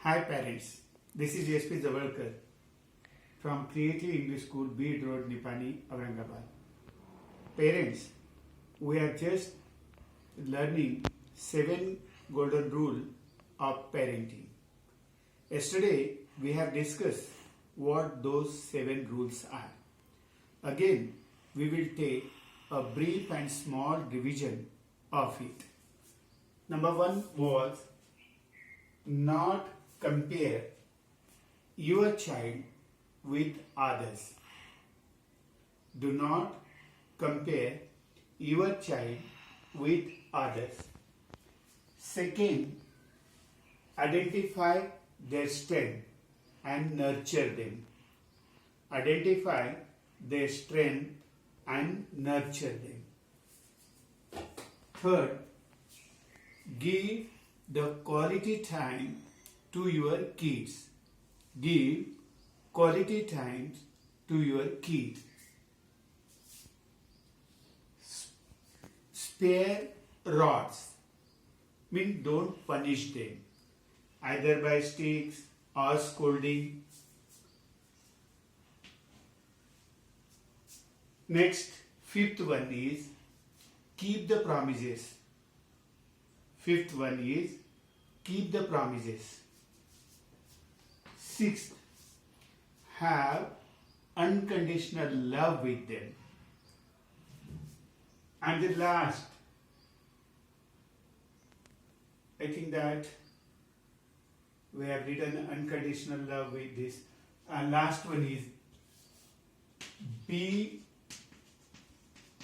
Hi parents, this is SP Javalkar from Creative English School, Bead Road, Nipani, Aurangabad. Parents, we are just learning 7 golden rule of parenting. Yesterday we have discussed what those 7 rules are. Again, we will take a brief and small revision of it. Number 1 was not compare your child with others. Do not compare your child with others. Second, identify their strength and nurture them. Identify their strength and nurture them. Third, give the quality time to your kids. Give quality time to your kids. Spare rods, mean don't punish them either by sticks or scolding. Next, fifth one is keep the promises. Fifth one is keep the promises. Sixth, have unconditional love with them. And the last, I think that we have written unconditional love with this. And last one is be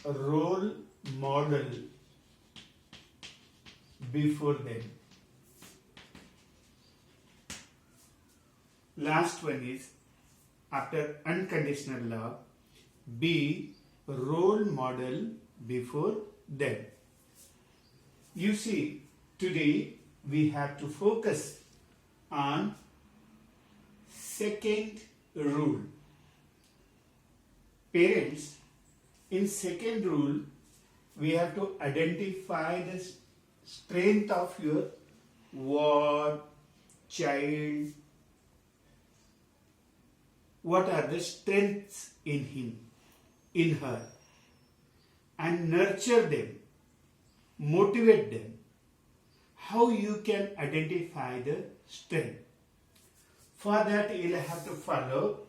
a role model before them. Last one is after unconditional love, be a role model before them. You see, today we have to focus on second rule. Parents, in second rule, we have to identify the strength of your child. What are the strengths in him, in her, and nurture them, motivate them. How you can identify the strength? For that, you'll have to follow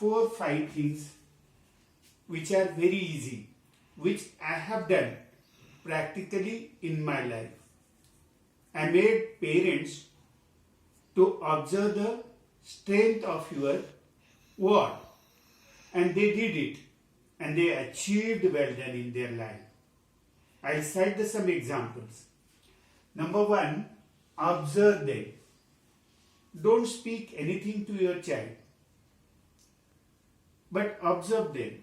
4-5 things which are very easy, which I have done practically in my life. I made parents to observe the strength of your word, and they did it, and they achieved well done in their life. I'll cite some examples. Number 1, observe them. Don't speak anything to your child, but observe them,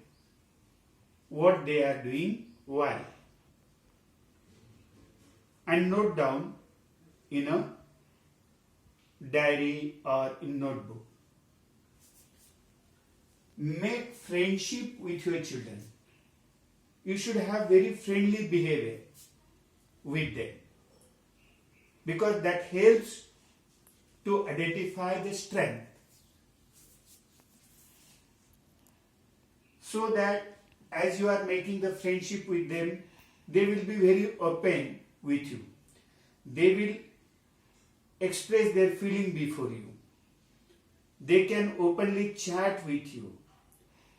what they are doing, why, and note down in a diary or in notebook. Make friendship with your children. You should have very friendly behavior with them, because that helps to identify the strength, so that as you are making the friendship with them, they will be very open with you. They will express their feeling before you. They can openly chat with you.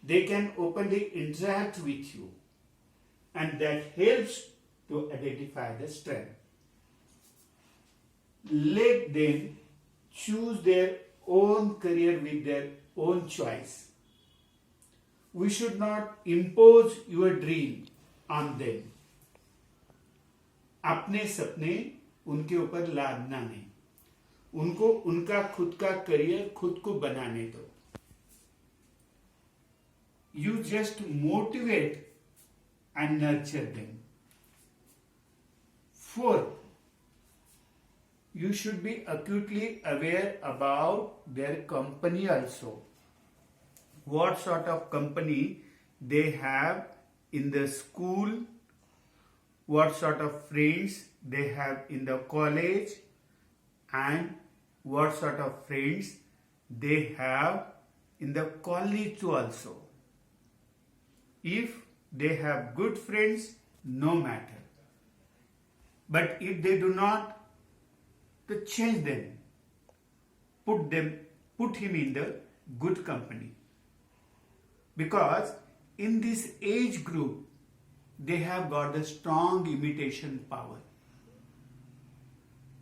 They can openly interact with you, and that helps to identify the strength. Let them choose their own career with their own choice. We should not impose your dream on them. अपने सपने उनके ऊपर लादना नहीं, उनको उनका खुद का career खुद को बनाने दो. You just motivate and nurture them. Fourth, you should be acutely aware about their company also. What sort of company they have in the school, what sort of friends they have in the college, and what sort of friends they have in the college too also. If they have good friends, no matter. But if they do not, to change them, put him in the good company. Because in this age group, they have got the strong imitation power.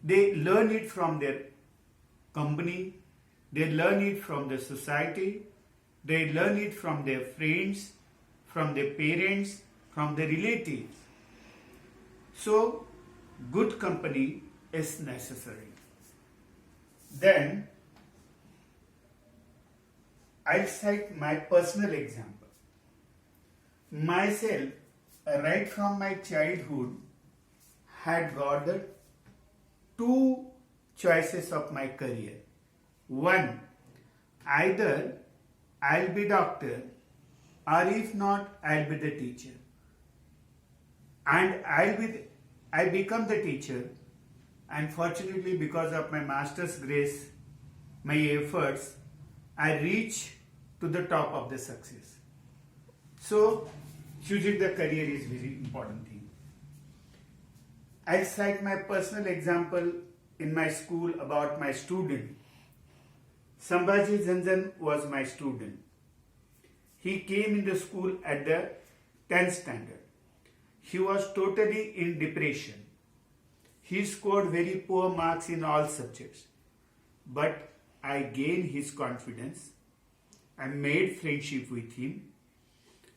They learn it from their company, they learn it from the society, they learn it from their friends, from their parents, from their relatives. So, good company is necessary. Then, I'll cite my personal example. Myself, right from my childhood, had got the two choices of my career. One, either I'll be doctor, or if not, I'll be the teacher. And I become the teacher, and fortunately, because of my master's grace, my efforts, I reach to the top of the success. So, choosing the career is very important thing. I cite my personal example in my school about my student. Sambhaji Zanjan was my student. He came in the school at the 10th standard. He was totally in depression. He scored very poor marks in all subjects. But I gained his confidence. I made friendship with him.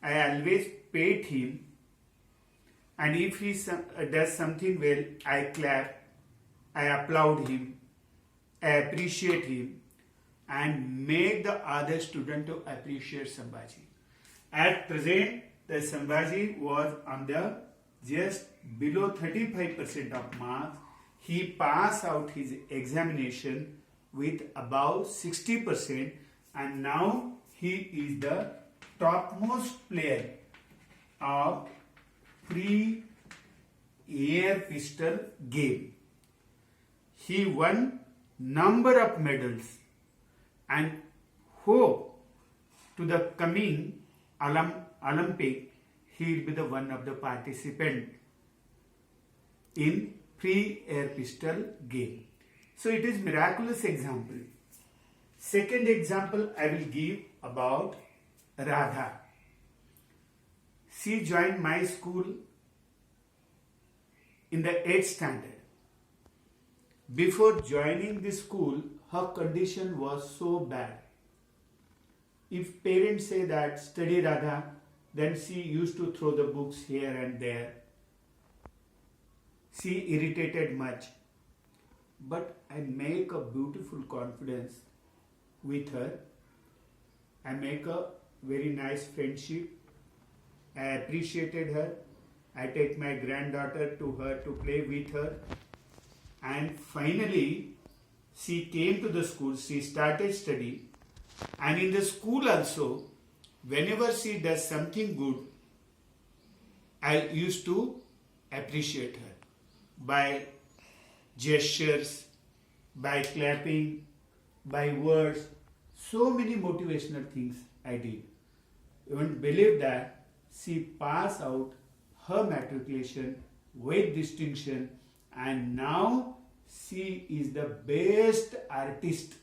I always paid him. And if he does something well, I clap, I applaud him, I appreciate him, and make the other student to appreciate Sambhaji. At present, the Sambhaji was on the just below 35% of marks. He passed out his examination with about 60%, and now he is the topmost player of free air pistol game. He won number of medals and hope to the coming Olympic he will be the one of the participant in free air pistol game. So it is miraculous example. Second example I will give about Radha. She joined my school in the 8th standard. Before joining the school, her condition was so bad. If parents say that study Radha, then she used to throw the books here and there. She irritated much. But I make a beautiful confidence with her. I make a very nice friendship. I appreciated her. I take my granddaughter to her to play with her. And finally, she came to the school. She started study. And in the school also, whenever she does something good, I used to appreciate her by gestures, by clapping, by words. So many motivational things I did. You won't believe that she passed out her matriculation with distinction, and now she is the best artist.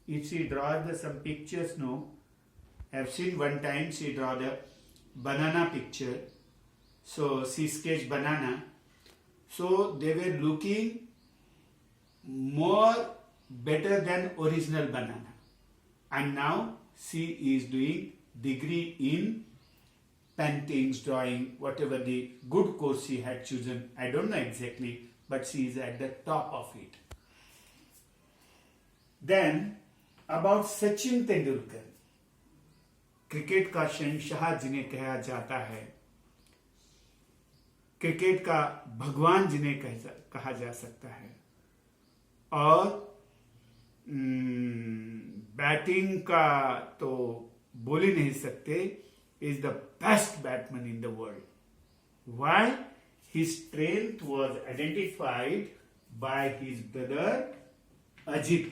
If she draws some pictures, no, I've seen one time she draw the banana picture. So she sketched banana. So they were looking more better than original banana. And now she is doing degree in paintings, drawing, whatever the good course she had chosen. I don't know exactly, but she is at the top of it. Then about Sachin Tendulkar. Cricket का शहंशाह जिन्हें कहा जाता है, cricket का भगवान जिन्हें कहा जा सकता है, और बैटिंग का तो बोल ही नहीं सकते, is the best batsman in the world. Why? His strength was identified by his brother Ajit.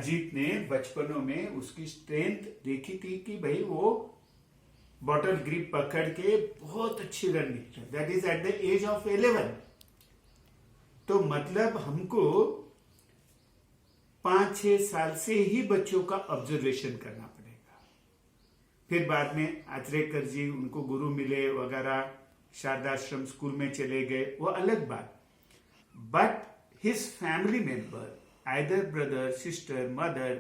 Ajit ने बचपनों में उसकी स्ट्रेंथ देखी थी कि भाई वो बॉटल ग्रिप पकड़ के बहुत अच्छी रन निकला, that is at the age of 11। तो मतलब हमको 5-6 साल से ही बच्चों का ऑब्जर्वेशन करना पड़ेगा। फिर बाद में आचरेकर जी उनको गुरु मिले वगैरह, शारदाश्रम स्कूल में चले गए, वो अलग बात। But his family member, either brother, sister, mother,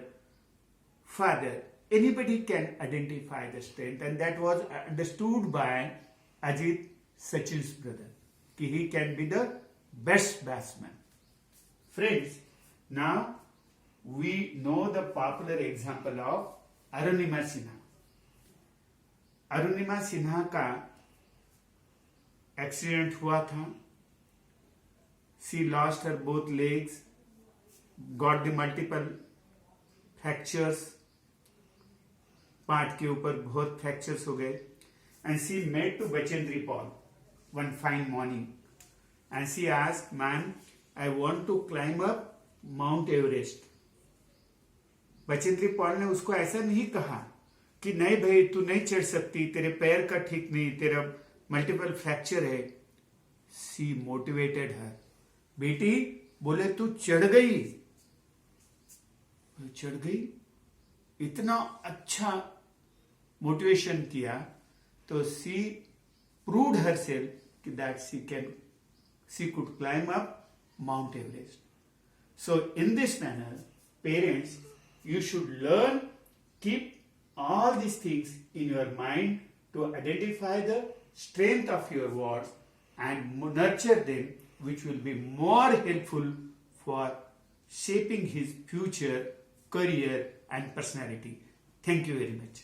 father, anybody can identify the strength, and that was understood by Ajit Sachin's brother, कि he can be the best batsman. Friends, now we know the popular example of Arunima Sinha. Arunima Sinha का accident हुआ था। She lost her both legs, got the multiple fractures, part के ऊपर बहुत fractures हो गए। And she met to Bachendri Pal one fine morning and she asked, ma'am I want to climb up Mount Everest. Bachendri Pal ने उसको ऐसा नहीं कहा कि नहीं भाई तू नहीं चढ़ सकती, तेरे पैर का ठीक नहीं, तेरा मल्टीपल फ्रैक्चर है। सी मोटिवेटेड हर, बेटी बोले तू चढ़ गई, चढ़ गई, इतना अच्छा मोटिवेशन किया। तो she proved herself that she could climb up Mount Everest. So in this manner parents, you should learn, keep all these things in your mind to identify the strength of your wards and nurture them, which will be more helpful for shaping his future career and personality. Thank you very much.